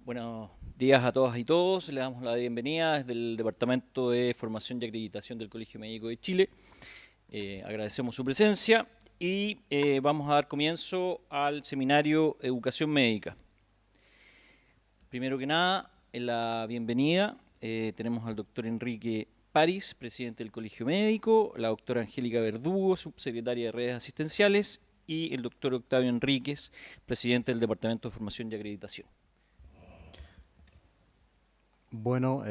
Buenos días a todas y todos. Le damos la bienvenida desde el Departamento de Formación y Acreditación del Colegio Médico de Chile. Agradecemos su presencia y vamos a dar comienzo al seminario Educación Médica. Primero que nada, en la bienvenida tenemos al doctor Enrique París, presidente del Colegio Médico, la doctora Angélica Verdugo, subsecretaria de Redes Asistenciales, y el doctor Octavio Enríquez, presidente del Departamento de Formación y Acreditación. Bueno,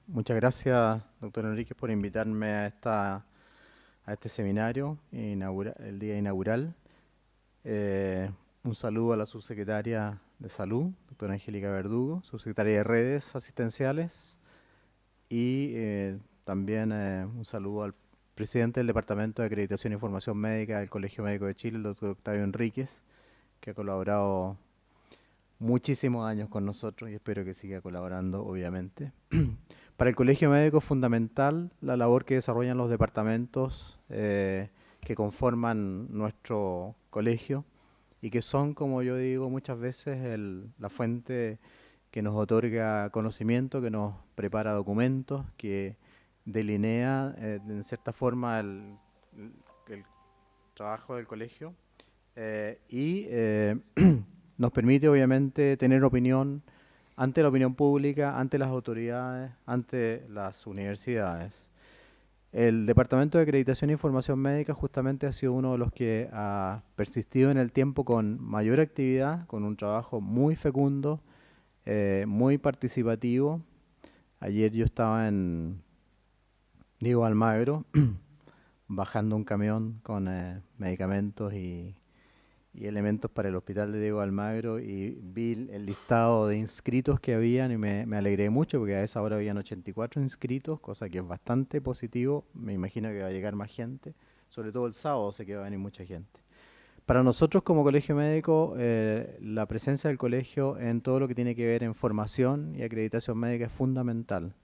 muchas gracias, doctor Enríquez, por invitarme a este seminario el día inaugural. Un saludo a la subsecretaria de Salud, doctora Angélica Verdugo, subsecretaria de Redes Asistenciales, y también un saludo al presidente del Departamento de Acreditación y Formación Médica del Colegio Médico de Chile, el doctor Octavio Enríquez, que ha colaborado muchísimos años con nosotros y espero que siga colaborando, obviamente. Para el Colegio Médico es fundamental la labor que desarrollan los departamentos que conforman nuestro colegio y que son, como yo digo muchas veces, la fuente que nos otorga conocimiento, que nos prepara documentos, que delinea en cierta forma el trabajo del colegio y nos permite obviamente tener opinión ante la opinión pública, ante las autoridades, ante las universidades. El Departamento de Acreditación e Información Médica justamente ha sido uno de los que ha persistido en el tiempo con mayor actividad, con un trabajo muy fecundo, muy participativo. Ayer yo estaba en Diego Almagro bajando un camión con medicamentos y elementos para el hospital de Diego Almagro y vi el listado de inscritos que habían y me alegré mucho porque a esa hora habían 84 inscritos, cosa que es bastante positivo. Me imagino que va a llegar más gente, sobre todo el sábado sé que va a venir mucha gente. Para nosotros como colegio médico, la presencia del colegio en todo lo que tiene que ver en formación y acreditación médica es fundamental.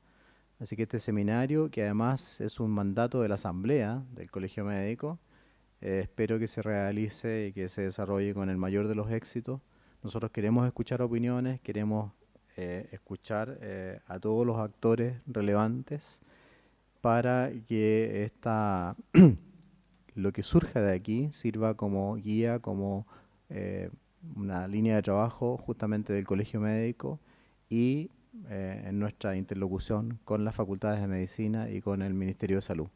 Así que este seminario, que además es un mandato de la asamblea del colegio médico, espero que se realice y que se desarrolle con el mayor de los éxitos. Nosotros queremos escuchar opiniones, queremos escuchar a todos los actores relevantes para que lo que surja de aquí sirva como guía, como una línea de trabajo justamente del colegio médico y en nuestra interlocución con las facultades de medicina y con el Ministerio de Salud.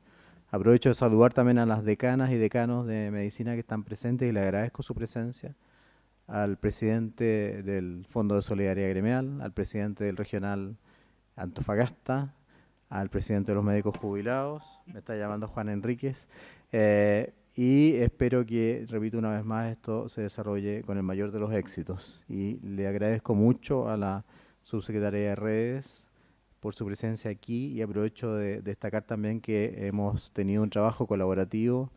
Aprovecho de saludar también a las decanas y decanos de medicina que están presentes y le agradezco su presencia, al presidente del Fondo de Solidaridad Gremial, al presidente del Regional Antofagasta, al presidente de los médicos jubilados, me está llamando Juan Enríquez, y espero que, repito una vez más, esto se desarrolle con el mayor de los éxitos. Y le agradezco mucho a la subsecretaria de Redes por su presencia aquí y aprovecho de destacar también que hemos tenido un trabajo colaborativo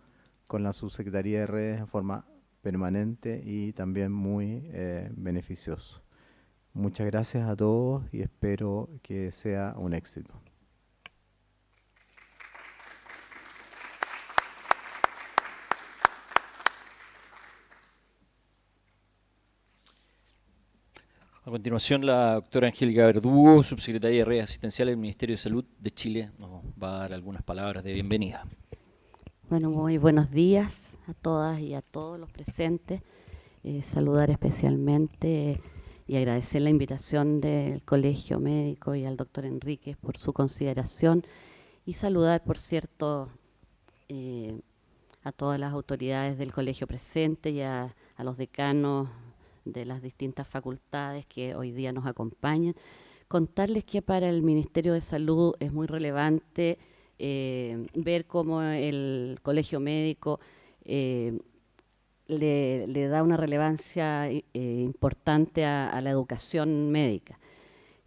con la Subsecretaría de Redes en forma permanente y también muy beneficioso. Muchas gracias a todos y espero que sea un éxito. A continuación, la doctora Angélica Verdugo, subsecretaria de Redes Asistenciales del Ministerio de Salud de Chile, nos va a dar algunas palabras de bienvenida. Bueno, muy buenos días a todas y a todos los presentes. Saludar especialmente y agradecer la invitación del Colegio Médico y al doctor Enríquez por su consideración y saludar, por cierto, a todas las autoridades del colegio presente y a los decanos de las distintas facultades que hoy día nos acompañan. Contarles que para el Ministerio de Salud es muy relevante ver cómo el colegio médico le da una relevancia importante a la educación médica.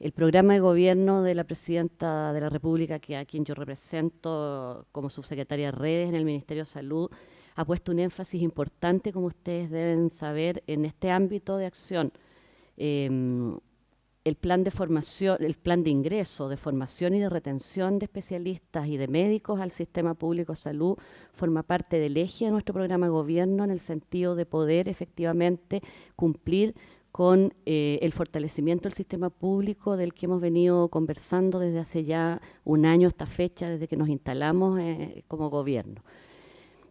El programa de gobierno de la Presidenta de la República, a quien yo represento como subsecretaria de Redes en el Ministerio de Salud, ha puesto un énfasis importante, como ustedes deben saber, en este ámbito de acción. El plan de formación, el plan de ingreso, de formación y de retención de especialistas y de médicos al sistema público de salud forma parte del eje de nuestro programa de gobierno en el sentido de poder efectivamente cumplir con el fortalecimiento del sistema público del que hemos venido conversando desde hace ya un año a esta fecha, desde que nos instalamos como gobierno.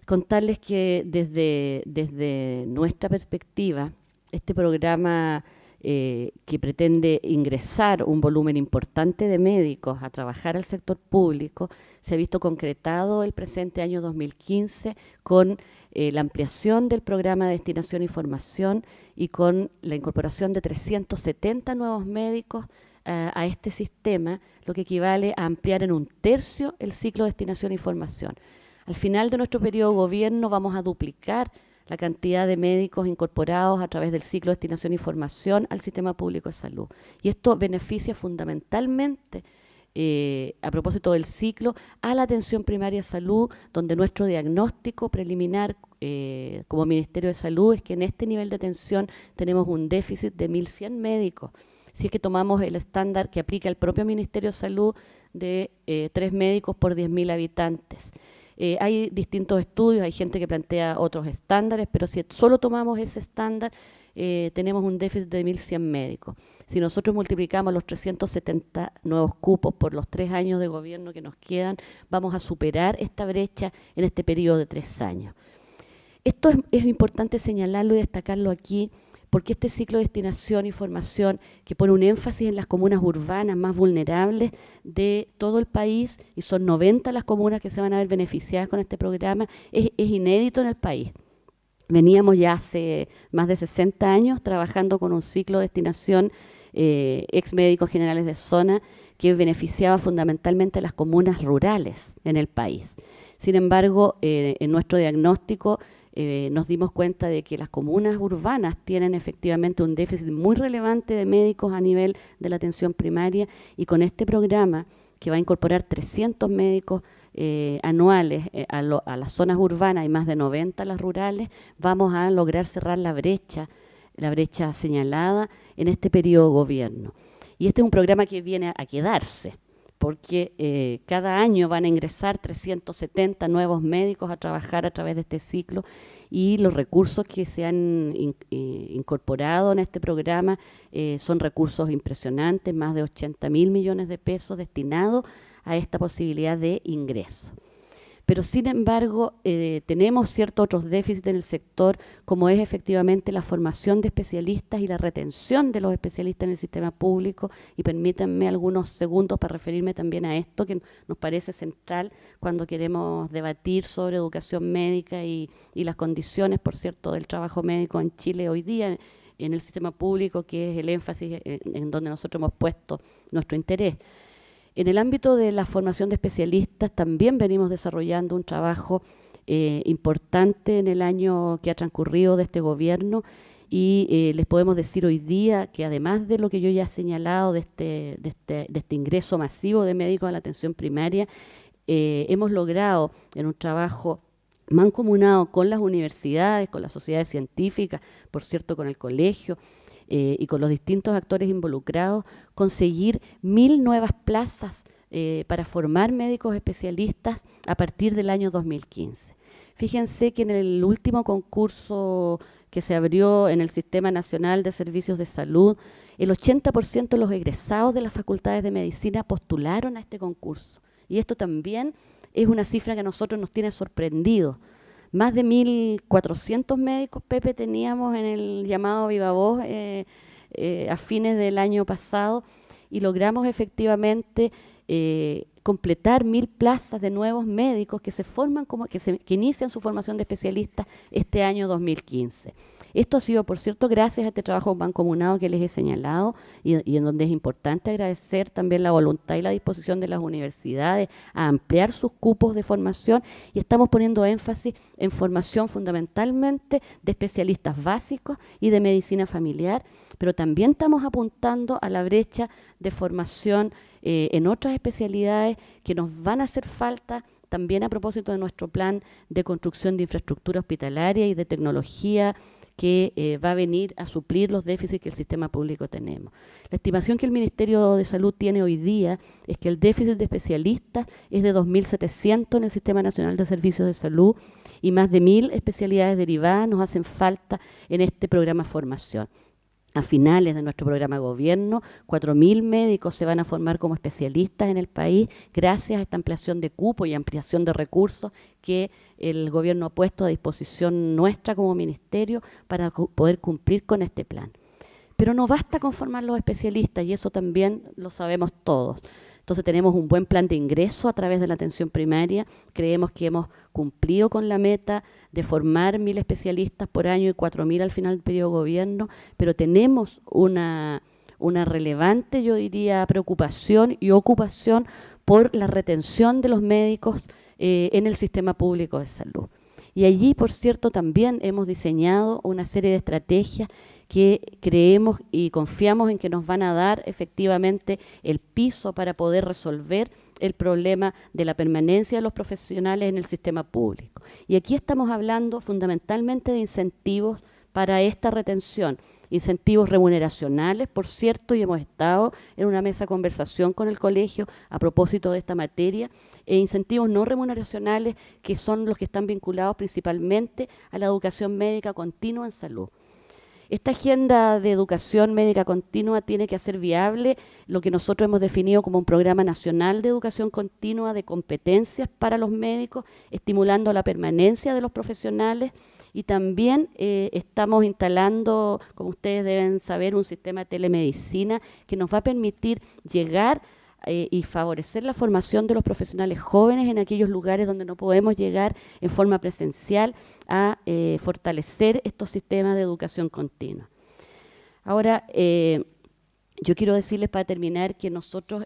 Contarles que desde nuestra perspectiva, este programa que pretende ingresar un volumen importante de médicos a trabajar al sector público, se ha visto concretado el presente año 2015 con la ampliación del programa de destinación y formación y con la incorporación de 370 nuevos médicos a este sistema, lo que equivale a ampliar en 1/3 el ciclo de destinación y formación. Al final de nuestro periodo de gobierno vamos a duplicar la cantidad de médicos incorporados a través del ciclo de destinación y formación al sistema público de salud. Y esto beneficia fundamentalmente, a propósito del ciclo, a la atención primaria de salud, donde nuestro diagnóstico preliminar como Ministerio de Salud es que en este nivel de atención tenemos un déficit de 1.100 médicos. Si es que tomamos el estándar que aplica el propio Ministerio de Salud de 3 médicos por 10.000 habitantes. Hay distintos estudios, hay gente que plantea otros estándares, pero si solo tomamos ese estándar, tenemos un déficit de 1.100 médicos. Si nosotros multiplicamos los 370 nuevos cupos por los 3 años de gobierno que nos quedan, vamos a superar esta brecha en este periodo de 3 años. Esto es importante señalarlo y destacarlo aquí, porque este ciclo de destinación y formación, que pone un énfasis en las comunas urbanas más vulnerables de todo el país, y son 90 las comunas que se van a ver beneficiadas con este programa, es inédito en el país. Veníamos ya hace más de 60 años trabajando con un ciclo de destinación ex médicos generales de zona que beneficiaba fundamentalmente a las comunas rurales en el país. Sin embargo, en nuestro diagnóstico nos dimos cuenta de que las comunas urbanas tienen efectivamente un déficit muy relevante de médicos a nivel de la atención primaria, y con este programa, que va a incorporar 300 médicos anuales a las zonas urbanas y más de 90 a las rurales, vamos a lograr cerrar la brecha señalada en este periodo de gobierno. Y este es un programa que viene a quedarse, porque cada año van a ingresar 370 nuevos médicos a trabajar a través de este ciclo, y los recursos que se han incorporado en este programa son recursos impresionantes, más de 80.000 millones de pesos destinados a esta posibilidad de ingreso. Pero sin embargo, tenemos ciertos otros déficits en el sector, como es efectivamente la formación de especialistas y la retención de los especialistas en el sistema público, y permítanme algunos segundos para referirme también a esto que nos parece central cuando queremos debatir sobre educación médica y las condiciones, por cierto, del trabajo médico en Chile hoy día en el sistema público, que es el énfasis en donde nosotros hemos puesto nuestro interés. En el ámbito de la formación de especialistas también venimos desarrollando un trabajo importante en el año que ha transcurrido de este gobierno, y les podemos decir hoy día que, además de lo que yo ya he señalado de este ingreso masivo de médicos a la atención primaria, hemos logrado en un trabajo mancomunado con las universidades, con las sociedades científicas, por cierto, con el colegio, y con los distintos actores involucrados, conseguir 1.000 nuevas plazas para formar médicos especialistas a partir del año 2015. Fíjense que en el último concurso que se abrió en el Sistema Nacional de Servicios de Salud, el 80% de los egresados de las facultades de medicina postularon a este concurso. Y esto también es una cifra que a nosotros nos tiene sorprendidos. Más de 1.400 médicos, Pepe, teníamos en el llamado Viva Voz a fines del año pasado, y logramos efectivamente completar 1.000 plazas de nuevos médicos que se forman que inician su formación de especialistas este año 2015. Esto ha sido, por cierto, gracias a este trabajo mancomunado que les he señalado, y en donde es importante agradecer también la voluntad y la disposición de las universidades a ampliar sus cupos de formación, y estamos poniendo énfasis en formación fundamentalmente de especialistas básicos y de medicina familiar, pero también estamos apuntando a la brecha de formación en otras especialidades que nos van a hacer falta también a propósito de nuestro plan de construcción de infraestructura hospitalaria y de tecnología, que va a venir a suplir los déficits que el sistema público tenemos. La estimación que el Ministerio de Salud tiene hoy día es que el déficit de especialistas es de 2.700 en el Sistema Nacional de Servicios de Salud, y más de 1.000 especialidades derivadas nos hacen falta en este programa de formación. A finales de nuestro programa de gobierno, 4.000 médicos se van a formar como especialistas en el país gracias a esta ampliación de cupo y ampliación de recursos que el gobierno ha puesto a disposición nuestra como ministerio para poder cumplir con este plan. Pero no basta con formar los especialistas, y eso también lo sabemos todos. Entonces tenemos un buen plan de ingreso a través de la atención primaria. Creemos que hemos cumplido con la meta de formar 1.000 especialistas por año y 4.000 al final del periodo de gobierno, pero tenemos una relevante, yo diría, preocupación y ocupación por la retención de los médicos en el sistema público de salud. Y allí, por cierto, también hemos diseñado una serie de estrategias que creemos y confiamos en que nos van a dar efectivamente el piso para poder resolver el problema de la permanencia de los profesionales en el sistema público. Y aquí estamos hablando fundamentalmente de incentivos para esta retención, incentivos remuneracionales, por cierto, y hemos estado en una mesa de conversación con el colegio a propósito de esta materia, e incentivos no remuneracionales que son los que están vinculados principalmente a la educación médica continua en salud. Esta agenda de educación médica continua tiene que hacer viable lo que nosotros hemos definido como un programa nacional de educación continua de competencias para los médicos, estimulando la permanencia de los profesionales, y también estamos instalando, como ustedes deben saber, un sistema de telemedicina que nos va a permitir llegar y favorecer la formación de los profesionales jóvenes en aquellos lugares donde no podemos llegar en forma presencial a fortalecer estos sistemas de educación continua. Ahora, yo quiero decirles para terminar que nosotros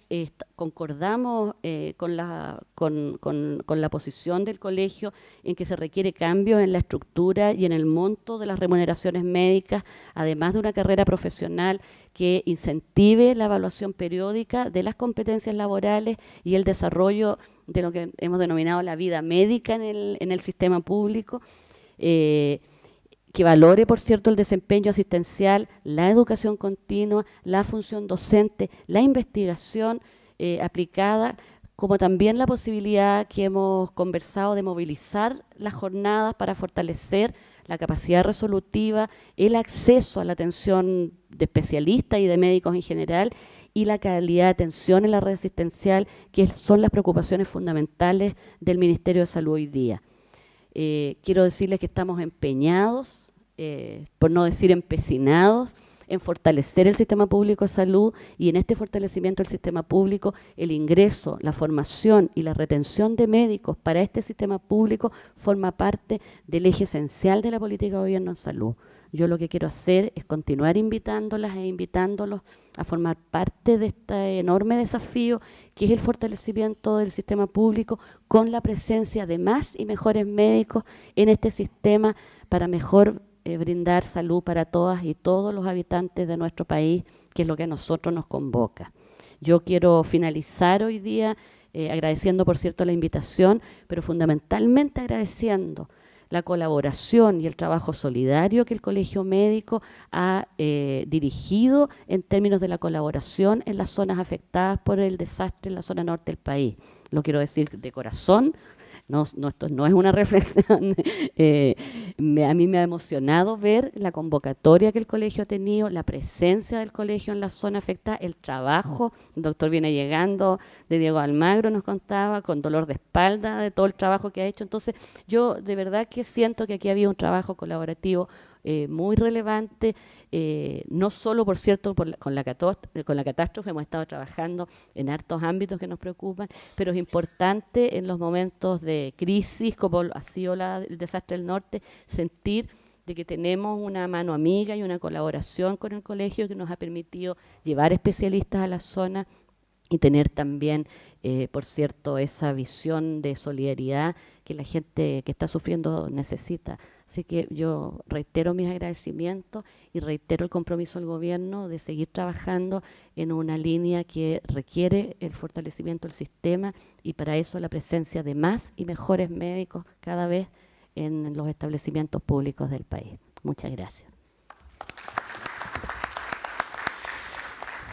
concordamos con la posición del colegio en que se requiere cambios en la estructura y en el monto de las remuneraciones médicas, además de una carrera profesional que incentive la evaluación periódica de las competencias laborales y el desarrollo de lo que hemos denominado la vida médica en el sistema público. Que valore, por cierto, el desempeño asistencial, la educación continua, la función docente, la investigación aplicada, como también la posibilidad que hemos conversado de movilizar las jornadas para fortalecer la capacidad resolutiva, el acceso a la atención de especialistas y de médicos en general, y la calidad de atención en la red asistencial, que son las preocupaciones fundamentales del Ministerio de Salud hoy día. Quiero decirles que estamos empeñados, por no decir empecinados, en fortalecer el sistema público de salud, y en este fortalecimiento del sistema público, el ingreso, la formación y la retención de médicos para este sistema público forma parte del eje esencial de la política de gobierno en salud. Yo lo que quiero hacer es continuar invitándolas e invitándolos a formar parte de este enorme desafío que es el fortalecimiento del sistema público con la presencia de más y mejores médicos en este sistema para mejor brindar salud para todas y todos los habitantes de nuestro país, que es lo que a nosotros nos convoca. Yo quiero finalizar hoy día agradeciendo, por cierto, la invitación, pero fundamentalmente agradeciendo la colaboración y el trabajo solidario que el Colegio Médico ha dirigido en términos de la colaboración en las zonas afectadas por el desastre en la zona norte del país. Lo quiero decir de corazón. Esto no es una reflexión. A mí me ha emocionado ver la convocatoria que el colegio ha tenido, la presencia del colegio en la zona afectada, el trabajo. El doctor viene llegando de Diego Almagro, nos contaba, con dolor de espalda de todo el trabajo que ha hecho. Entonces, yo de verdad que siento que aquí había un trabajo colaborativo muy relevante, no solo, por cierto, con la catástrofe, hemos estado trabajando en hartos ámbitos que nos preocupan, pero es importante en los momentos de crisis, como ha sido el desastre del norte, sentir de que tenemos una mano amiga y una colaboración con el colegio que nos ha permitido llevar especialistas a la zona y tener también, por cierto, esa visión de solidaridad que la gente que está sufriendo necesita. Así que yo reitero mis agradecimientos y reitero el compromiso del gobierno de seguir trabajando en una línea que requiere el fortalecimiento del sistema, y para eso la presencia de más y mejores médicos cada vez en los establecimientos públicos del país. Muchas gracias.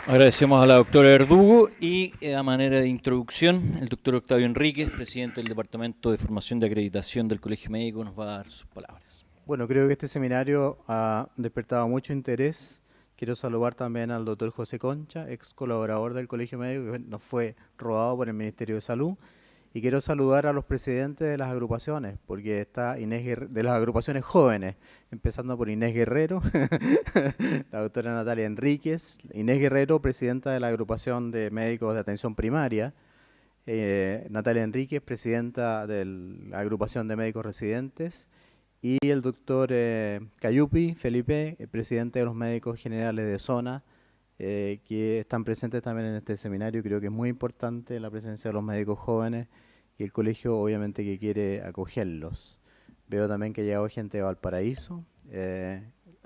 Agradecemos a la doctora Verdugo y a manera de introducción el doctor Octavio Enríquez, presidente del Departamento de Formación de Acreditación del Colegio Médico, nos va a dar sus palabras. Bueno, creo que este seminario ha despertado mucho interés, Quiero saludar también al doctor José Concha, ex colaborador del Colegio Médico, que nos fue robado por el Ministerio de Salud. Y quiero saludar a los presidentes de las agrupaciones, porque está de las agrupaciones jóvenes, empezando por Inés Guerrero, la doctora Natalia Enríquez, Inés Guerrero, presidenta de la agrupación de médicos de atención primaria, Natalia Enríquez, presidenta de la agrupación de médicos residentes, y el doctor Cayupi Felipe, presidente de los médicos generales de zona, que están presentes también en este seminario. Creo que es muy importante la presencia de los médicos jóvenes y el colegio obviamente que quiere acogerlos. Veo también que ha llegado gente de Valparaíso, el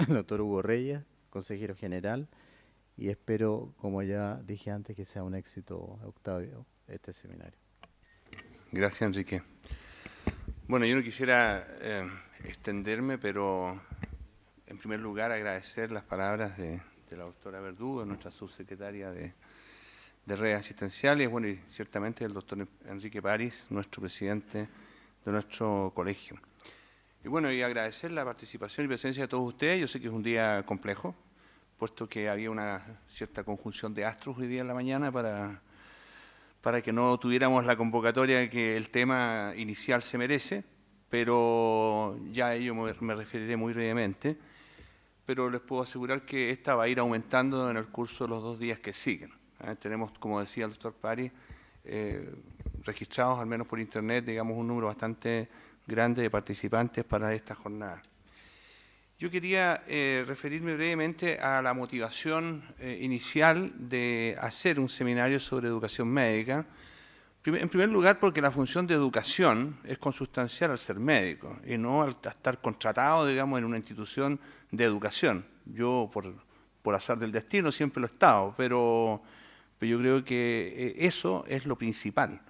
doctor Hugo Reyes, consejero general, y espero, como ya dije antes, que sea un éxito, Octavio, este seminario. Gracias, Enrique. Bueno, yo no quisiera extenderme, pero en primer lugar agradecer las palabras de la doctora Verdugo, nuestra subsecretaria de redes asistenciales, bueno, y ciertamente el doctor Enrique París, nuestro presidente de nuestro colegio. Y bueno, y agradecer la participación y presencia de todos ustedes. Yo sé que es un día complejo, puesto que había una cierta conjunción de astros hoy día en la mañana para que no tuviéramos la convocatoria que el tema inicial se merece, pero ya a ello me referiré muy brevemente. Pero les puedo asegurar que esta va a ir aumentando en el curso de los 2 días que siguen. Tenemos, como decía el doctor París, registrados, al menos por internet, digamos, un número bastante grande de participantes para esta jornada. Yo quería referirme brevemente a la motivación inicial de hacer un seminario sobre educación médica. En primer lugar, porque la función de educación es consubstancial al ser médico y no al estar contratado, digamos, en una institución de educación. Yo, por azar del destino, siempre lo he estado, pero yo creo que eso es lo principal,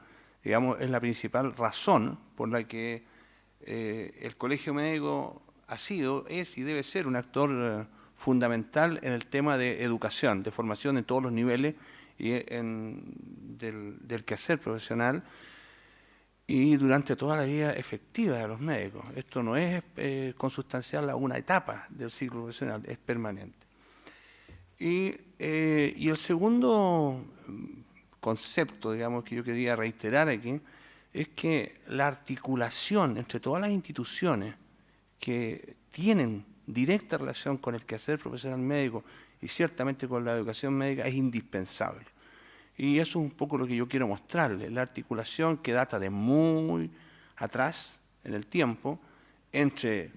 digamos, es la principal razón por la que el Colegio Médico ha sido, es y debe ser un actor fundamental en el tema de educación, de formación en todos los niveles y del quehacer profesional y durante toda la vida efectiva de los médicos. Esto no es consustancial a una etapa del ciclo profesional, es permanente. Y el segundo concepto, digamos, que yo quería reiterar aquí, es que la articulación entre todas las instituciones que tienen directa relación con el quehacer profesional médico y ciertamente con la educación médica es indispensable. Y eso es un poco lo que yo quiero mostrarles, la articulación que data de muy atrás en el tiempo entre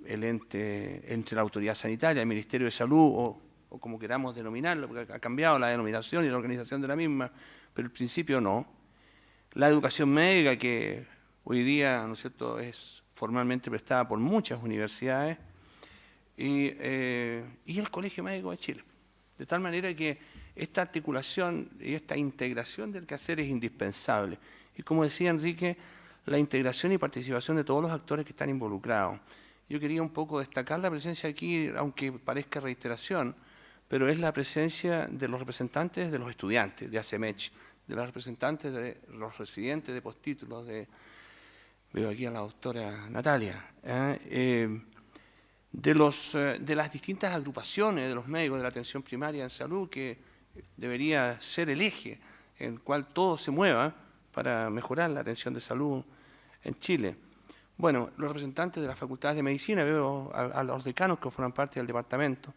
entre la autoridad sanitaria, el Ministerio de Salud o como queramos denominarlo, porque ha cambiado la denominación y la organización de la misma, pero el principio no. La educación médica que hoy día, ¿no es cierto?, es formalmente prestada por muchas universidades y el Colegio Médico de Chile. De tal manera que esta articulación y esta integración del quehacer es indispensable. Y como decía Enrique, la integración y participación de todos los actores que están involucrados. Yo quería un poco destacar la presencia aquí, aunque parezca reiteración, pero es la presencia de los representantes de los estudiantes de ACEMECH, de los representantes de los residentes de postítulos, veo aquí a la doctora Natalia, de las distintas agrupaciones de los médicos de la atención primaria en salud, que debería ser el eje en el cual todo se mueva para mejorar la atención de salud en Chile. Bueno, los representantes de las facultades de medicina, veo a los decanos que forman parte del departamento,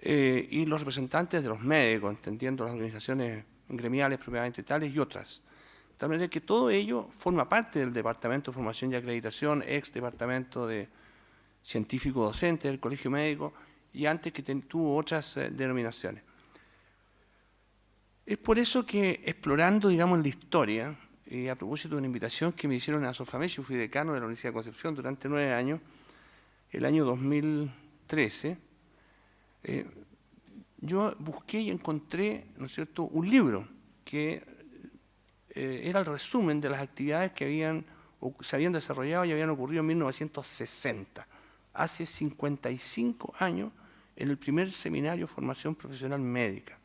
y los representantes de los médicos, entendiendo las organizaciones gremiales propiamente tales y otras. De tal manera que todo ello forma parte del Departamento de Formación y Acreditación, ex Departamento de Científico Docente del Colegio Médico, y antes que tuvo otras denominaciones. Es por eso que, explorando, digamos, en la historia, y a propósito de una invitación que me hicieron a Sofamech, yo fui decano de la Universidad de Concepción durante 9 años, el año 2013, yo busqué y encontré, ¿no es cierto?, un libro que era el resumen de las actividades que se habían desarrollado y habían ocurrido en 1960, hace 55 años, en el primer seminario de formación profesional médica.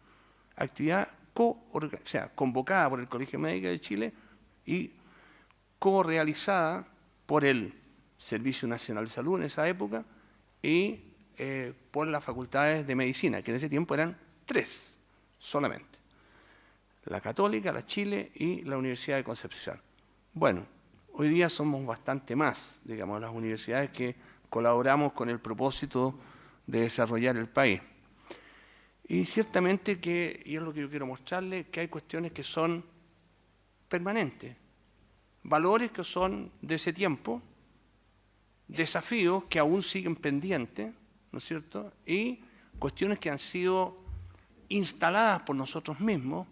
Actividad convocada por el Colegio Médico de Chile y co-realizada por el Servicio Nacional de Salud en esa época y por las facultades de medicina, que en ese tiempo eran 3 solamente: la Católica, la Chile y la Universidad de Concepción. Bueno, hoy día somos bastante más, digamos, las universidades que colaboramos con el propósito de desarrollar el país. Y ciertamente que, y es lo que yo quiero mostrarles, que hay cuestiones que son permanentes, valores que son de ese tiempo, desafíos que aún siguen pendientes, ¿no es cierto?, y cuestiones que han sido instaladas por nosotros mismos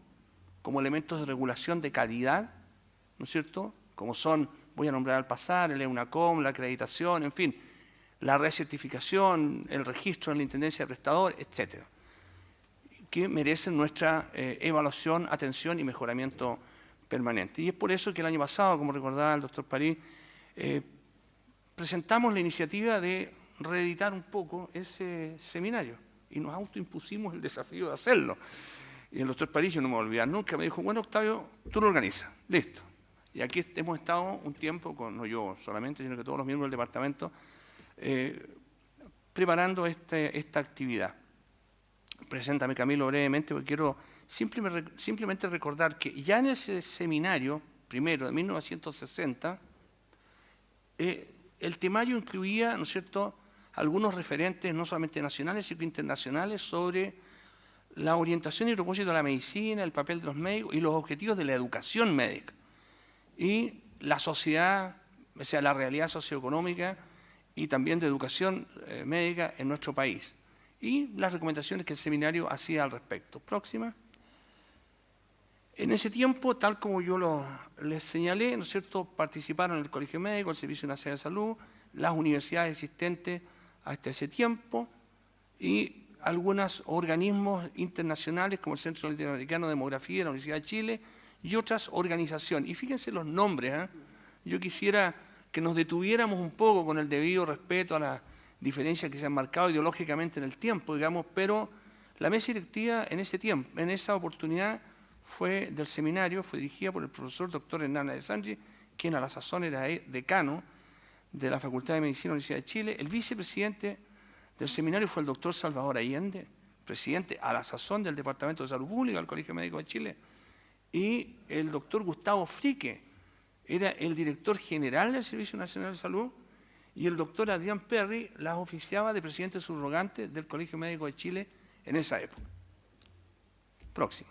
como elementos de regulación de calidad, ¿no es cierto?, como son, voy a nombrar al pasar, el EUNACOM, la acreditación, en fin, la recertificación, el registro en la Intendencia de Prestadores, etcétera, que merecen nuestra evaluación, atención y mejoramiento permanente. Y es por eso que el año pasado, como recordaba el doctor París, presentamos la iniciativa de reeditar un poco ese seminario y nos autoimpusimos el desafío de hacerlo. Y el doctor París, yo no me voy a olvidar nunca, me dijo: bueno, Octavio, tú lo organizas, listo. Y aquí hemos estado un tiempo, no yo solamente, sino que todos los miembros del departamento, preparando esta actividad. Preséntame, Camilo, brevemente, porque quiero simplemente recordar que ya en ese seminario, primero, de 1960, el temario incluía, ¿no es cierto?, algunos referentes, no solamente nacionales, sino internacionales, sobre la orientación y propósito de la medicina, el papel de los médicos y los objetivos de la educación médica. Y la sociedad, o sea, la realidad socioeconómica y también de educación médica en nuestro país. Y las recomendaciones que el seminario hacía al respecto. Próxima. En ese tiempo, tal como yo les señalé, ¿no es cierto?, participaron el Colegio Médico, el Servicio Nacional de Salud, las universidades existentes hasta ese tiempo y algunos organismos internacionales como el Centro Latinoamericano de Demografía de la Universidad de Chile y otras organizaciones. Y fíjense los nombres, ¿eh? Yo quisiera que nos detuviéramos un poco con el debido respeto a las diferencias que se han marcado ideológicamente en el tiempo, digamos, pero la mesa directiva en ese tiempo, en esa oportunidad, del seminario, fue dirigida por el profesor doctor Hernán de Sanchi, quien a la sazón era decano de la Facultad de Medicina de la Universidad de Chile. El vicepresidente del seminario fue el doctor Salvador Allende, presidente a la sazón del Departamento de Salud Pública del Colegio Médico de Chile, y el doctor Gustavo Frique era el director general del Servicio Nacional de Salud, y el doctor Adrián Perry las oficiaba de presidente subrogante del Colegio Médico de Chile en esa época. Próximo.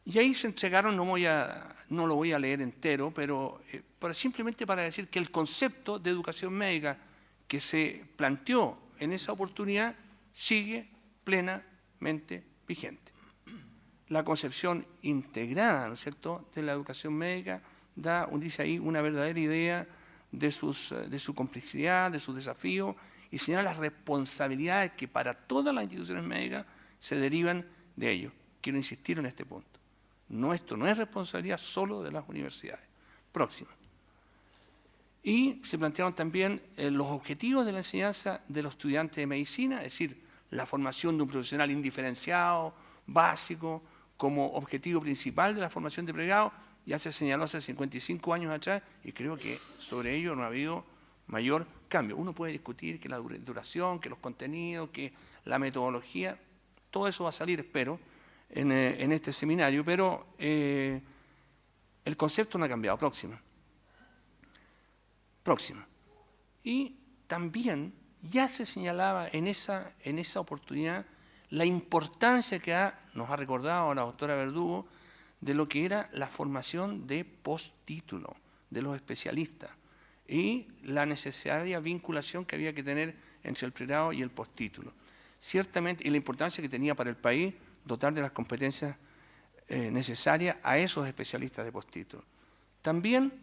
Y ahí se entregaron, no lo voy a leer entero, pero simplemente para decir que el concepto de educación médica que se planteó en esa oportunidad sigue plenamente vigente. La concepción integrada, ¿no es cierto?, de la educación médica dice ahí una verdadera idea de su complejidad, de sus desafíos, y señala las responsabilidades que para todas las instituciones médicas se derivan de ello. Quiero insistir en este punto. Esto no es responsabilidad solo de las universidades. Próximo. Y se plantearon también los objetivos de la enseñanza de los estudiantes de medicina, es decir, la formación de un profesional indiferenciado, básico, como objetivo principal de la formación de pregrado. Ya se señaló hace 55 años atrás y creo que sobre ello no ha habido mayor cambio. Uno puede discutir que la duración, que los contenidos, que la metodología, todo eso va a salir, espero, en este seminario, pero el concepto no ha cambiado. Próxima. Y también ya se señalaba en esa oportunidad la importancia que nos ha recordado la doctora Verdugo de lo que era la formación de postítulo de los especialistas y la necesaria vinculación que había que tener entre el pregrado y el postítulo. Ciertamente, y la importancia que tenía para el país dotar de las competencias necesarias a esos especialistas de postítulo. También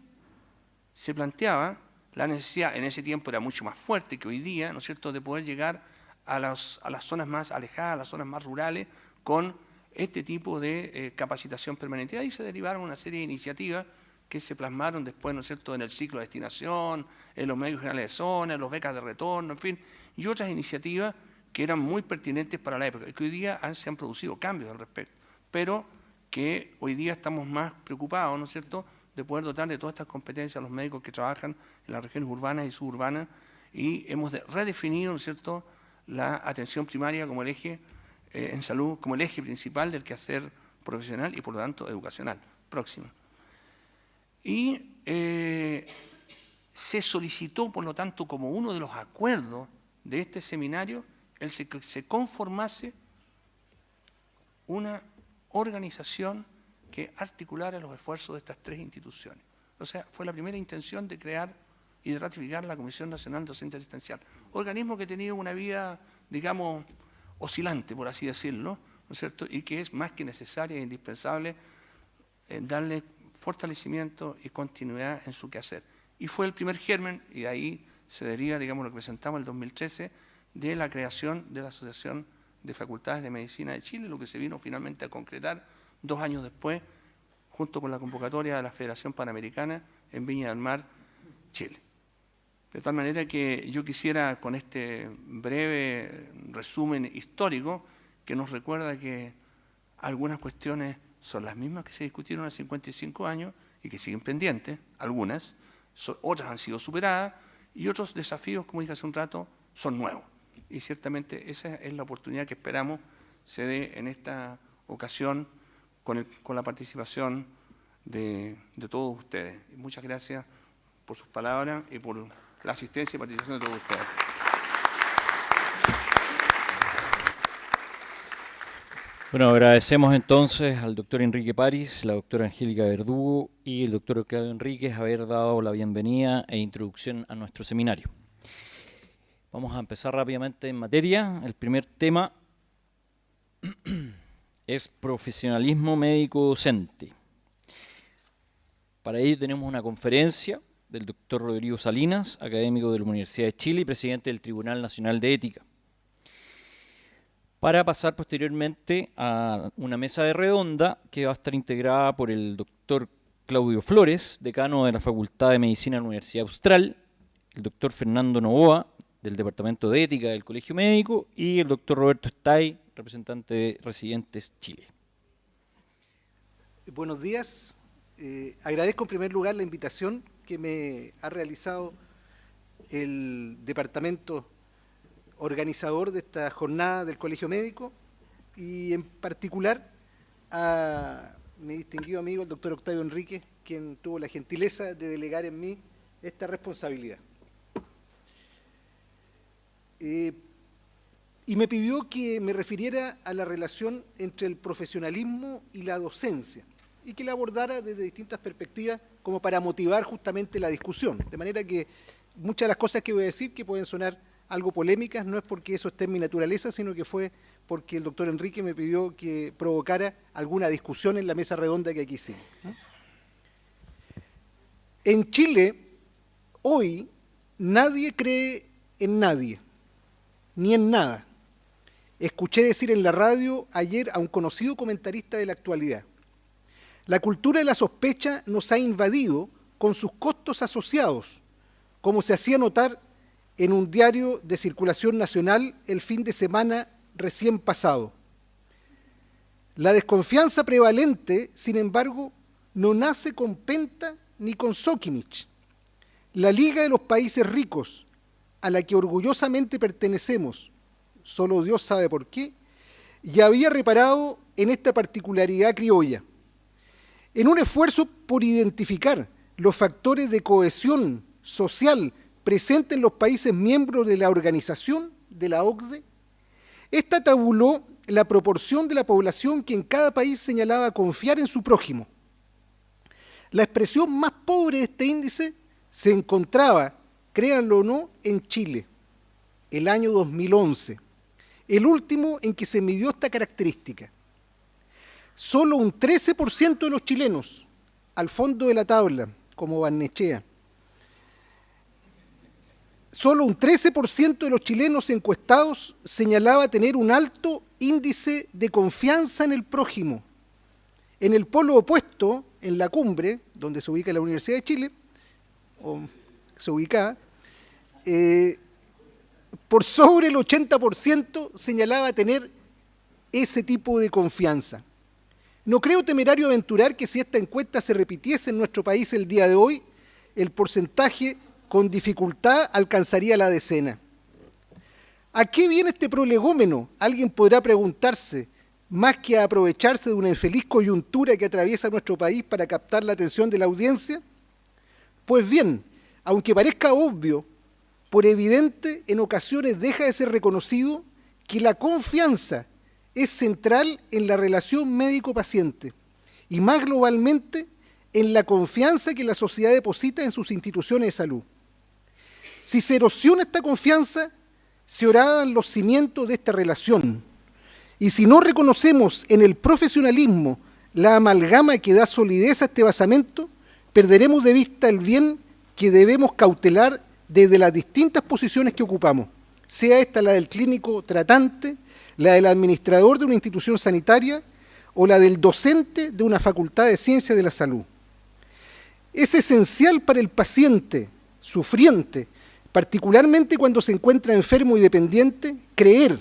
se planteaba la necesidad, en ese tiempo era mucho más fuerte que hoy día, ¿no es cierto?, de poder llegar a las zonas más alejadas, a las zonas más rurales, con este tipo de capacitación permanente. Ahí se derivaron una serie de iniciativas que se plasmaron después, ¿no es cierto?, en el ciclo de destinación, en los medios generales de zona, en los becas de retorno, en fin, y otras iniciativas que eran muy pertinentes para la época, y que hoy día se han producido cambios al respecto, pero que hoy día estamos más preocupados, ¿no es cierto?, de poder dotar de todas estas competencias a los médicos que trabajan en las regiones urbanas y suburbanas y hemos redefinido, ¿no es cierto?, la atención primaria como el eje en salud, como el eje principal del quehacer profesional y, por lo tanto, educacional próximo. Y se solicitó, por lo tanto, como uno de los acuerdos de este seminario, que se conformase una organización que articulara los esfuerzos de estas tres instituciones. O sea, fue la primera intención de crear y de ratificar la Comisión Nacional Docente Asistencial, organismo que ha tenido una vida, digamos, oscilante, por así decirlo, ¿no es cierto?, y que es más que necesaria e indispensable darle fortalecimiento y continuidad en su quehacer. Y fue el primer germen, y de ahí se deriva, digamos, lo que presentamos en el 2013, de la creación de la Asociación de Facultades de Medicina de Chile, lo que se vino finalmente a concretar 2 años después, junto con la convocatoria de la Federación Panamericana en Viña del Mar, Chile. De tal manera que yo quisiera, con este breve resumen histórico, que nos recuerda que algunas cuestiones son las mismas que se discutieron hace 55 años y que siguen pendientes, algunas, otras han sido superadas y otros desafíos, como dije hace un rato, son nuevos. Y ciertamente esa es la oportunidad que esperamos se dé en esta ocasión con la participación de todos ustedes. Y muchas gracias por sus palabras y por la asistencia y participación de todos ustedes. Bueno, agradecemos entonces al doctor Enrique París, la doctora Angélica Verdugo y el doctor Claudio Enríquez haber dado la bienvenida e introducción a nuestro seminario. Vamos a empezar rápidamente en materia. El primer tema es profesionalismo médico docente. Para ello tenemos una conferencia del doctor Rodrigo Salinas, académico de la Universidad de Chile y presidente del Tribunal Nacional de Ética, para pasar posteriormente a una mesa de redonda que va a estar integrada por el doctor Claudio Flores, decano de la Facultad de Medicina de la Universidad Austral, el doctor Fernando Novoa, del Departamento de Ética del Colegio Médico, y el doctor Roberto Stay, representante de Residentes Chile. Buenos días. Agradezco en primer lugar la invitación que me ha realizado el departamento organizador de esta jornada del Colegio Médico y en particular a mi distinguido amigo el doctor Octavio Enríquez, quien tuvo la gentileza de delegar en mí esta responsabilidad. Y me pidió que me refiriera a la relación entre el profesionalismo y la docencia y que la abordara desde distintas perspectivas como para motivar justamente la discusión. De manera que muchas de las cosas que voy a decir, que pueden sonar algo polémicas, no es porque eso esté en mi naturaleza, sino que fue porque el doctor Enrique me pidió que provocara alguna discusión en la mesa redonda que aquí hicimos. En Chile, hoy, nadie cree en nadie, ni en nada. Escuché decir en la radio ayer a un conocido comentarista de la actualidad: la cultura de la sospecha nos ha invadido con sus costos asociados, como se hacía notar en un diario de circulación nacional el fin de semana recién pasado. La desconfianza prevalente, sin embargo, no nace con Penta ni con Sokimich. La Liga de los Países Ricos, a la que orgullosamente pertenecemos, solo Dios sabe por qué, ya había reparado en esta particularidad criolla. En un esfuerzo por identificar los factores de cohesión social presentes en los países miembros de la organización, de la OCDE, esta tabuló la proporción de la población que en cada país señalaba confiar en su prójimo. La expresión más pobre de este índice se encontraba, créanlo o no, en Chile, el año 2011, el último en que se midió esta característica. Solo un 13% de los chilenos, al fondo de la tabla, como Barnechea, solo un 13% de los chilenos encuestados señalaba tener un alto índice de confianza en el prójimo. En el polo opuesto, en la cumbre, donde se ubica la Universidad de Chile, o se ubicaba, por sobre el 80% señalaba tener ese tipo de confianza. No creo temerario aventurar que si esta encuesta se repitiese en nuestro país el día de hoy, el porcentaje con dificultad alcanzaría la decena. ¿A qué viene este prolegómeno? Alguien podrá preguntarse, más que a aprovecharse de una infeliz coyuntura que atraviesa nuestro país para captar la atención de la audiencia. Pues bien, aunque parezca obvio, por evidente, en ocasiones deja de ser reconocido que la confianza es central en la relación médico-paciente y más globalmente en la confianza que la sociedad deposita en sus instituciones de salud. Si se erosiona esta confianza, se horadan los cimientos de esta relación. Y si no reconocemos en el profesionalismo la amalgama que da solidez a este basamento, perderemos de vista el bien que debemos cautelar desde las distintas posiciones que ocupamos, sea esta la del clínico tratante, la del administrador de una institución sanitaria o la del docente de una facultad de ciencias de la salud. Es esencial para el paciente sufriente, particularmente cuando se encuentra enfermo y dependiente, creer,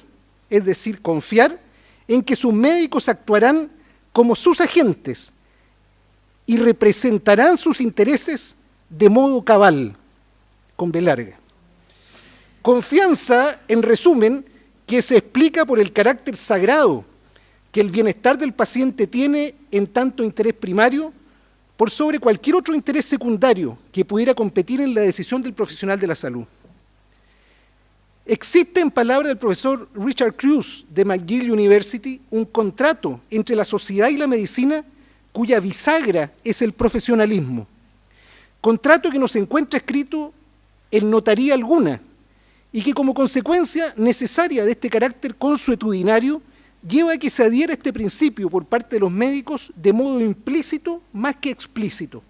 es decir, confiar en que sus médicos actuarán como sus agentes y representarán sus intereses de modo cabal, con B larga. Confianza, en resumen, que se explica por el carácter sagrado que el bienestar del paciente tiene en tanto interés primario por sobre cualquier otro interés secundario que pudiera competir en la decisión del profesional de la salud. Existe, en palabras del profesor Richard Cruz de McGill University, un contrato entre la sociedad y la medicina cuya bisagra es el profesionalismo. Contrato que no se encuentra escrito en notaría alguna y que como consecuencia necesaria de este carácter consuetudinario lleva a que se adhiera a este principio por parte de los médicos de modo implícito más que explícito.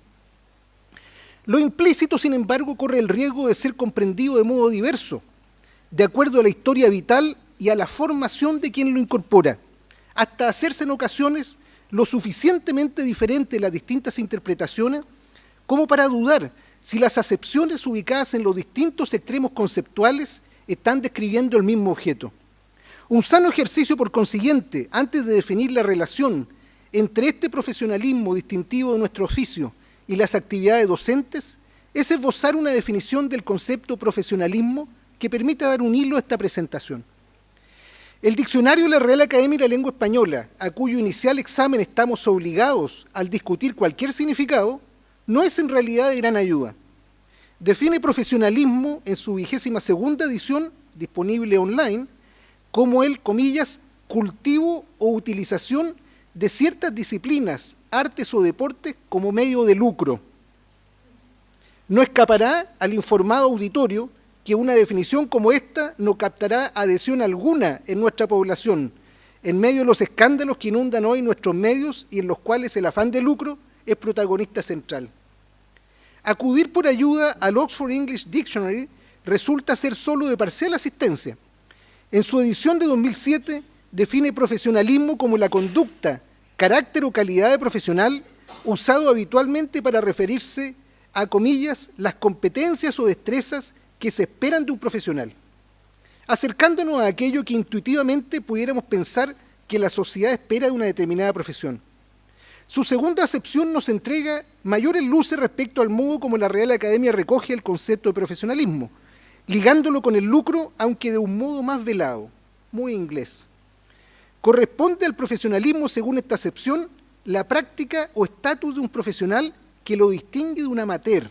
Lo implícito, sin embargo, corre el riesgo de ser comprendido de modo diverso, de acuerdo a la historia vital y a la formación de quien lo incorpora, hasta hacerse en ocasiones lo suficientemente diferente de las distintas interpretaciones como para dudar si las acepciones ubicadas en los distintos extremos conceptuales están describiendo el mismo objeto. Un sano ejercicio, por consiguiente, antes de definir la relación entre este profesionalismo distintivo de nuestro oficio y las actividades docentes, es esbozar una definición del concepto profesionalismo que permita dar un hilo a esta presentación. El diccionario de la Real Academia de la Lengua Española, a cuyo inicial examen estamos obligados al discutir cualquier significado, no es en realidad de gran ayuda. Define profesionalismo en su 22ª edición, disponible online, como el, comillas, cultivo o utilización de ciertas disciplinas, artes o deportes como medio de lucro. No escapará al informado auditorio que una definición como esta no captará adhesión alguna en nuestra población, en medio de los escándalos que inundan hoy nuestros medios y en los cuales el afán de lucro es protagonista central. Acudir por ayuda al Oxford English Dictionary resulta ser solo de parcial asistencia. En su edición de 2007 define profesionalismo como la conducta, carácter o calidad de profesional usado habitualmente para referirse a, comillas, las competencias o destrezas que se esperan de un profesional, acercándonos a aquello que intuitivamente pudiéramos pensar que la sociedad espera de una determinada profesión. Su segunda acepción nos entrega mayores luces respecto al modo como la Real Academia recoge el concepto de profesionalismo, ligándolo con el lucro, aunque de un modo más velado, muy inglés. Corresponde al profesionalismo, según esta acepción, la práctica o estatus de un profesional que lo distingue de un amateur.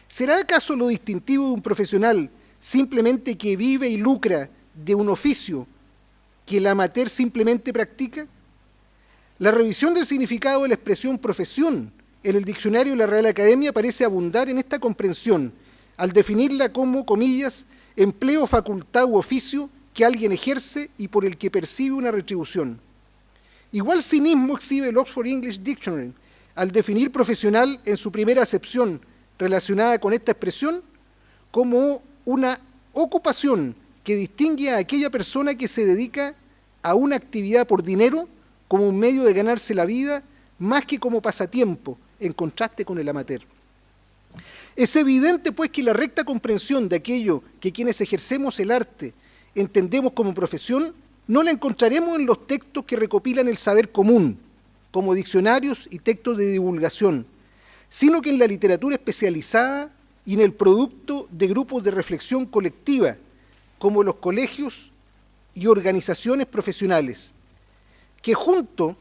¿Será acaso lo distintivo de un profesional simplemente que vive y lucra de un oficio que el amateur simplemente practica? La revisión del significado de la expresión profesión en el diccionario de la Real Academia parece abundar en esta comprensión, al definirla como, comillas, empleo, facultad u oficio que alguien ejerce y por el que percibe una retribución. Igual cinismo exhibe el Oxford English Dictionary al definir profesional en su primera acepción relacionada con esta expresión como una ocupación que distingue a aquella persona que se dedica a una actividad por dinero como un medio de ganarse la vida más que como pasatiempo, en contraste con el amateur. Es evidente, pues, que la recta comprensión de aquello que quienes ejercemos el arte entendemos como profesión, no la encontraremos en los textos que recopilan el saber común, como diccionarios y textos de divulgación, sino que en la literatura especializada y en el producto de grupos de reflexión colectiva, como los colegios y organizaciones profesionales, que junto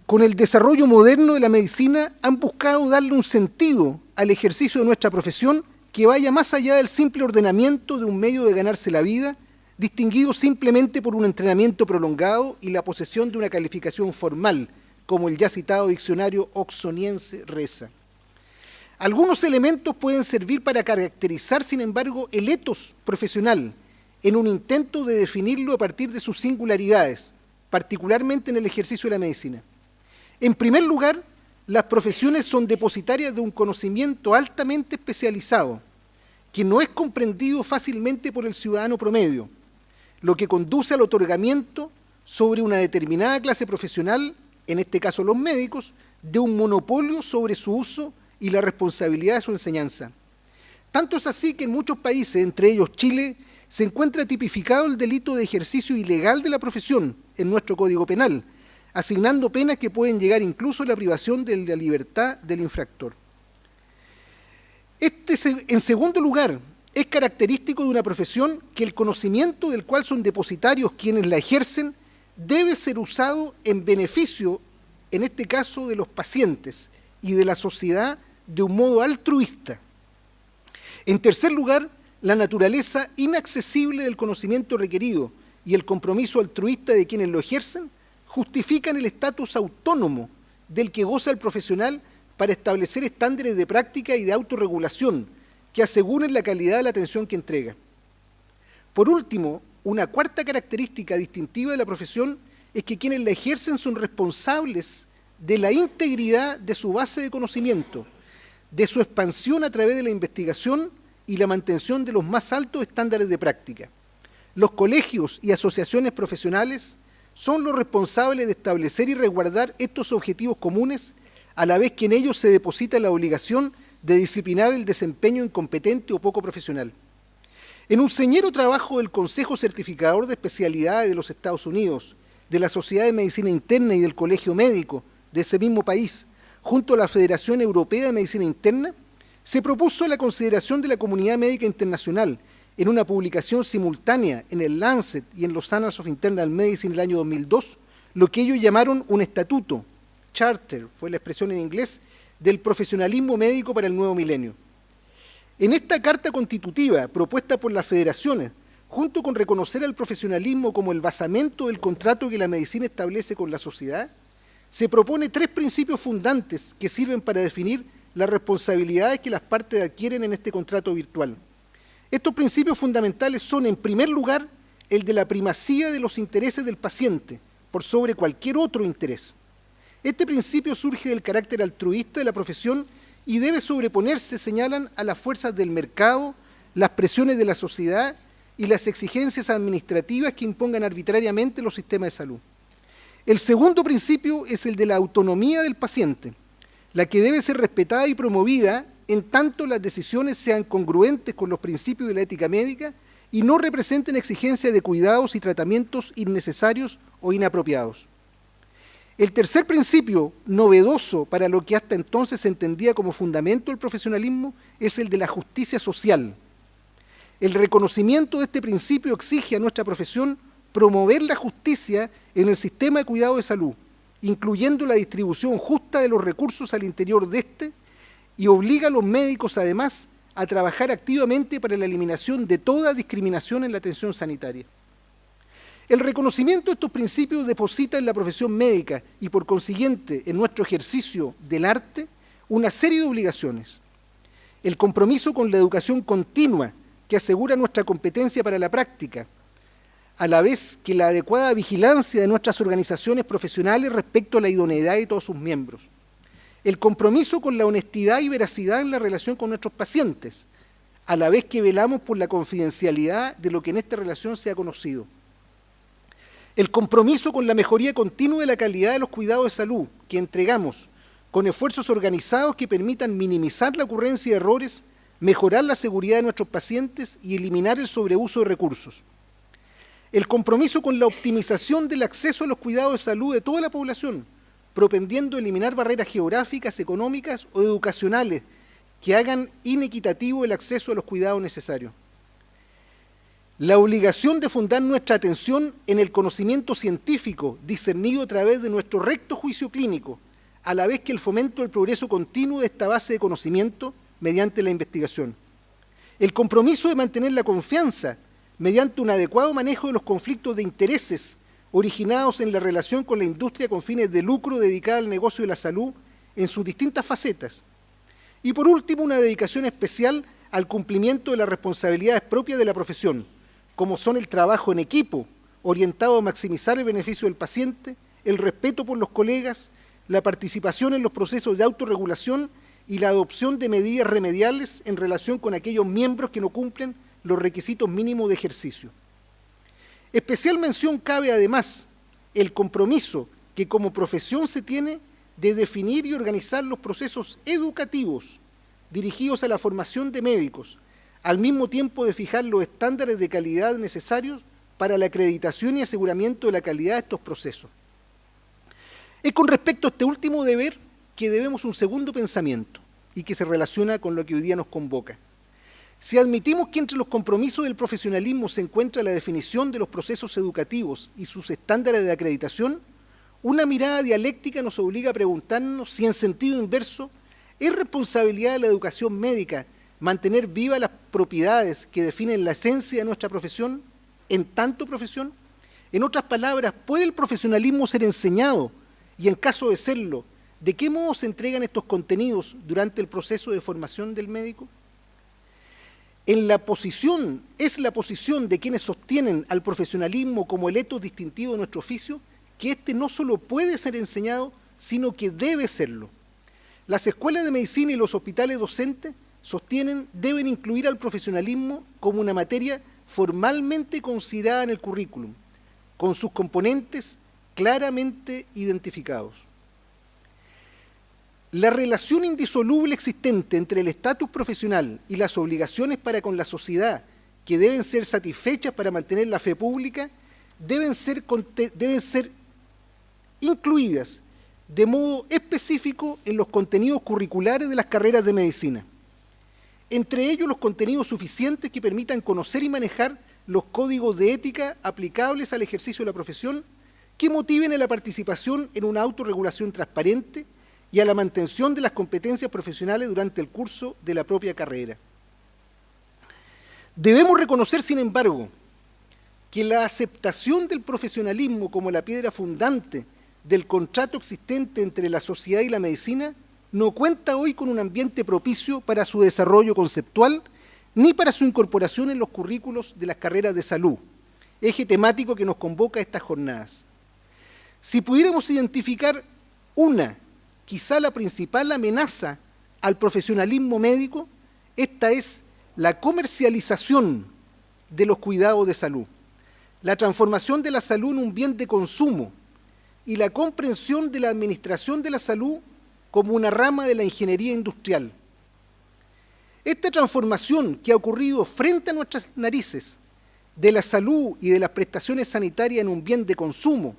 con el desarrollo moderno de la medicina han buscado darle un sentido al ejercicio de nuestra profesión que vaya más allá del simple ordenamiento de un medio de ganarse la vida, distinguido simplemente por un entrenamiento prolongado y la posesión de una calificación formal, como el ya citado diccionario oxoniense reza. Algunos elementos pueden servir para caracterizar, sin embargo, el etos profesional, en un intento de definirlo a partir de sus singularidades, particularmente en el ejercicio de la medicina. En primer lugar, las profesiones son depositarias de un conocimiento altamente especializado, que no es comprendido fácilmente por el ciudadano promedio, lo que conduce al otorgamiento sobre una determinada clase profesional, en este caso los médicos, de un monopolio sobre su uso y la responsabilidad de su enseñanza. Tanto es así que en muchos países, entre ellos Chile, se encuentra tipificado el delito de ejercicio ilegal de la profesión en nuestro Código Penal, asignando penas que pueden llegar incluso a la privación de la libertad del infractor. En segundo lugar, es característico de una profesión que el conocimiento del cual son depositarios quienes la ejercen debe ser usado en beneficio, en este caso, de los pacientes y de la sociedad de un modo altruista. En tercer lugar, la naturaleza inaccesible del conocimiento requerido y el compromiso altruista de quienes lo ejercen justifican el estatus autónomo del que goza el profesional para establecer estándares de práctica y de autorregulación que aseguren la calidad de la atención que entrega. Por último, una cuarta característica distintiva de la profesión es que quienes la ejercen son responsables de la integridad de su base de conocimiento, de su expansión a través de la investigación y la mantención de los más altos estándares de práctica. Los colegios y asociaciones profesionales son los responsables de establecer y resguardar estos objetivos comunes, a la vez que en ellos se deposita la obligación de disciplinar el desempeño incompetente o poco profesional. En un señero trabajo del Consejo Certificador de Especialidades de los Estados Unidos, de la Sociedad de Medicina Interna y del Colegio Médico de ese mismo país, junto a la Federación Europea de Medicina Interna, se propuso la consideración de la comunidad médica internacional en una publicación simultánea en el Lancet y en los Annals of Internal Medicine en el año 2002, lo que ellos llamaron un estatuto, charter, fue la expresión en inglés, del profesionalismo médico para el nuevo milenio. En esta carta constitutiva propuesta por las federaciones, junto con reconocer al profesionalismo como el basamento del contrato que la medicina establece con la sociedad, se propone 3 principios fundantes que sirven para definir las responsabilidades que las partes adquieren en este contrato virtual. Estos principios fundamentales son, en primer lugar, el de la primacía de los intereses del paciente por sobre cualquier otro interés. Este principio surge del carácter altruista de la profesión y debe sobreponerse, señalan, a las fuerzas del mercado, las presiones de la sociedad y las exigencias administrativas que impongan arbitrariamente los sistemas de salud. El segundo principio es el de la autonomía del paciente, la que debe ser respetada y promovida en tanto las decisiones sean congruentes con los principios de la ética médica y no representen exigencias de cuidados y tratamientos innecesarios o inapropiados. El tercer principio, novedoso para lo que hasta entonces se entendía como fundamento del profesionalismo, es el de la justicia social. El reconocimiento de este principio exige a nuestra profesión promover la justicia en el sistema de cuidado de salud, incluyendo la distribución justa de los recursos al interior de este, y obliga a los médicos, además, a trabajar activamente para la eliminación de toda discriminación en la atención sanitaria. El reconocimiento de estos principios deposita en la profesión médica y, por consiguiente, en nuestro ejercicio del arte, una serie de obligaciones. El compromiso con la educación continua, que asegura nuestra competencia para la práctica, a la vez que la adecuada vigilancia de nuestras organizaciones profesionales respecto a la idoneidad de todos sus miembros. El compromiso con la honestidad y veracidad en la relación con nuestros pacientes, a la vez que velamos por la confidencialidad de lo que en esta relación se ha conocido. El compromiso con la mejoría continua de la calidad de los cuidados de salud que entregamos, con esfuerzos organizados que permitan minimizar la ocurrencia de errores, mejorar la seguridad de nuestros pacientes y eliminar el sobreuso de recursos. El compromiso con la optimización del acceso a los cuidados de salud de toda la población, propendiendo a eliminar barreras geográficas, económicas o educacionales que hagan inequitativo el acceso a los cuidados necesarios. La obligación de fundar nuestra atención en el conocimiento científico discernido a través de nuestro recto juicio clínico, a la vez que el fomento del progreso continuo de esta base de conocimiento mediante la investigación. El compromiso de mantener la confianza mediante un adecuado manejo de los conflictos de intereses originados en la relación con la industria con fines de lucro dedicada al negocio de la salud en sus distintas facetas. Y por último, una dedicación especial al cumplimiento de las responsabilidades propias de la profesión, como son el trabajo en equipo, orientado a maximizar el beneficio del paciente, el respeto por los colegas, la participación en los procesos de autorregulación y la adopción de medidas remediales en relación con aquellos miembros que no cumplen los requisitos mínimos de ejercicio. Especial mención cabe además el compromiso que como profesión se tiene de definir y organizar los procesos educativos dirigidos a la formación de médicos, al mismo tiempo de fijar los estándares de calidad necesarios para la acreditación y aseguramiento de la calidad de estos procesos. Es con respecto a este último deber que debemos un segundo pensamiento y que se relaciona con lo que hoy día nos convoca. Si admitimos que entre los compromisos del profesionalismo se encuentra la definición de los procesos educativos y sus estándares de acreditación, una mirada dialéctica nos obliga a preguntarnos si en sentido inverso es responsabilidad de la educación médica mantener vivas las propiedades que definen la esencia de nuestra profesión, en tanto profesión. En otras palabras, ¿puede el profesionalismo ser enseñado? Y en caso de serlo, ¿de qué modo se entregan estos contenidos durante el proceso de formación del médico? Es la posición de quienes sostienen al profesionalismo como el etos distintivo de nuestro oficio, que éste no solo puede ser enseñado, sino que debe serlo. Las escuelas de medicina y los hospitales docentes deben incluir al profesionalismo como una materia formalmente considerada en el currículum, con sus componentes claramente identificados. La relación indisoluble existente entre el estatus profesional y las obligaciones para con la sociedad que deben ser satisfechas para mantener la fe pública deben ser incluidas de modo específico en los contenidos curriculares de las carreras de medicina. Entre ellos, los contenidos suficientes que permitan conocer y manejar los códigos de ética aplicables al ejercicio de la profesión, que motiven a la participación en una autorregulación transparente y a la mantención de las competencias profesionales durante el curso de la propia carrera. Debemos reconocer, sin embargo, que la aceptación del profesionalismo como la piedra fundante del contrato existente entre la sociedad y la medicina no cuenta hoy con un ambiente propicio para su desarrollo conceptual ni para su incorporación en los currículos de las carreras de salud, eje temático que nos convoca a estas jornadas. Si pudiéramos identificar quizá la principal amenaza al profesionalismo médico, esta es la comercialización de los cuidados de salud, la transformación de la salud en un bien de consumo y la comprensión de la administración de la salud como una rama de la ingeniería industrial. Esta transformación que ha ocurrido frente a nuestras narices de la salud y de las prestaciones sanitarias en un bien de consumo,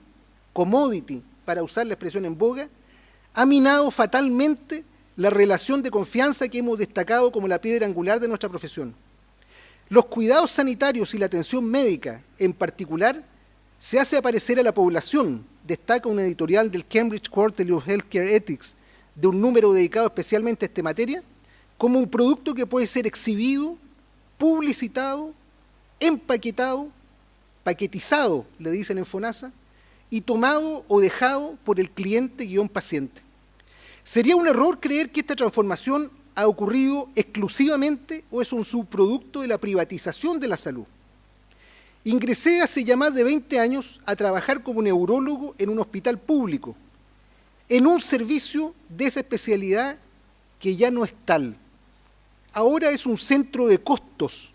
commodity, para usar la expresión en boga, ha minado fatalmente la relación de confianza que hemos destacado como la piedra angular de nuestra profesión. Los cuidados sanitarios y la atención médica, en particular, se hace aparecer a la población, destaca un editorial del Cambridge Quarterly of Healthcare Ethics, de un número dedicado especialmente a esta materia, como un producto que puede ser exhibido, publicitado, empaquetado, paquetizado, le dicen en FONASA, y tomado o dejado por el cliente-paciente. Sería un error creer que esta transformación ha ocurrido exclusivamente o es un subproducto de la privatización de la salud. Ingresé hace ya más de 20 años a trabajar como neurólogo en un hospital público, en un servicio de esa especialidad que ya no es tal. Ahora es un centro de costos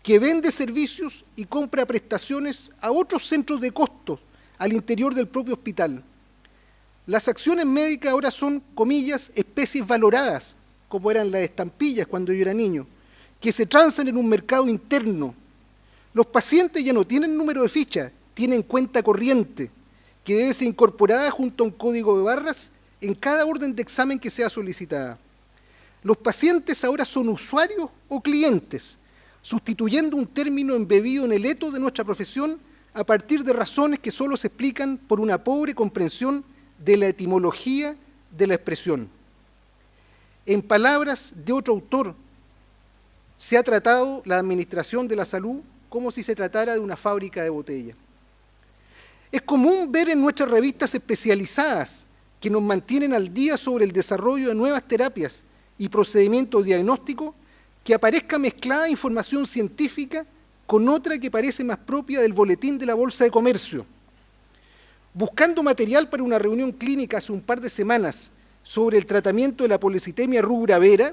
que vende servicios y compra prestaciones a otros centros de costos al interior del propio hospital. Las acciones médicas ahora son, comillas, especies valoradas, como eran las estampillas cuando yo era niño, que se transan en un mercado interno. Los pacientes ya no tienen número de ficha, tienen cuenta corriente, que debe ser incorporada junto a un código de barras en cada orden de examen que sea solicitada. Los pacientes ahora son usuarios o clientes, sustituyendo un término embebido en el etos de nuestra profesión a partir de razones que solo se explican por una pobre comprensión de la etimología de la expresión. En palabras de otro autor, se ha tratado la administración de la salud como si se tratara de una fábrica de botellas. Es común ver en nuestras revistas especializadas que nos mantienen al día sobre el desarrollo de nuevas terapias y procedimientos diagnósticos que aparezca mezclada información científica con otra que parece más propia del boletín de la Bolsa de Comercio. Buscando material para una reunión clínica hace un par de semanas sobre el tratamiento de la policitemia rubra vera,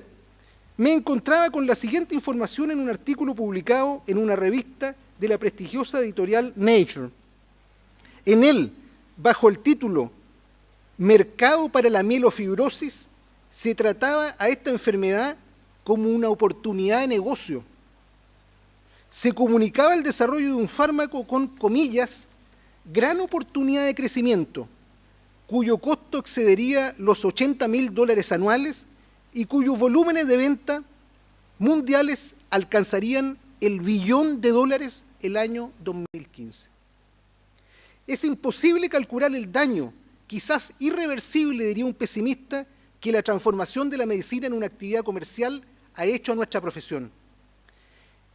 me encontraba con la siguiente información en un artículo publicado en una revista de la prestigiosa editorial Nature. En él, bajo el título Mercado para la mielofibrosis, se trataba a esta enfermedad como una oportunidad de negocio. Se comunicaba el desarrollo de un fármaco con, comillas, gran oportunidad de crecimiento, cuyo costo excedería los $80.000 anuales y cuyos volúmenes de venta mundiales alcanzarían el $1 billón el año 2015. Es imposible calcular el daño, quizás irreversible, diría un pesimista, que la transformación de la medicina en una actividad comercial ha hecho a nuestra profesión.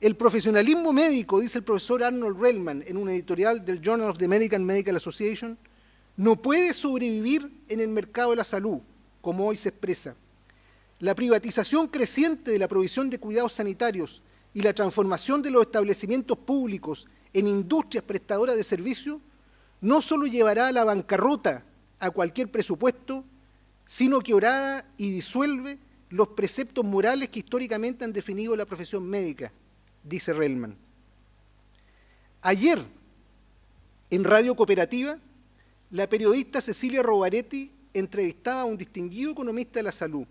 El profesionalismo médico, dice el profesor Arnold Relman en un editorial del Journal of the American Medical Association, no puede sobrevivir en el mercado de la salud, como hoy se expresa. La privatización creciente de la provisión de cuidados sanitarios y la transformación de los establecimientos públicos en industrias prestadoras de servicios no solo llevará a la bancarrota a cualquier presupuesto, sino que orada y disuelve los preceptos morales que históricamente han definido la profesión médica, dice Relman. Ayer, en Radio Cooperativa, la periodista Cecilia Rovaretti entrevistaba a un distinguido economista de la salud,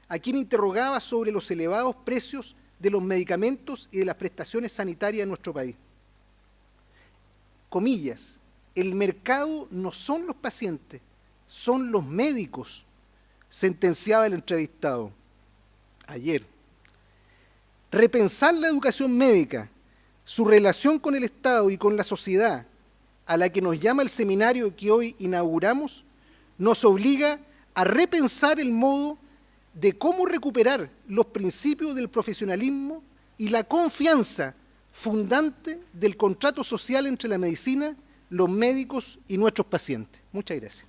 a quien interrogaba sobre los elevados precios de los medicamentos y de las prestaciones sanitarias en nuestro país. Comillas, el mercado no son los pacientes, son los médicos, sentenciaba el entrevistado ayer. Repensar la educación médica, su relación con el Estado y con la sociedad, a la que nos llama el seminario que hoy inauguramos, nos obliga a repensar el modo de cómo recuperar los principios del profesionalismo y la confianza fundante del contrato social entre la medicina, los médicos y nuestros pacientes. Muchas gracias.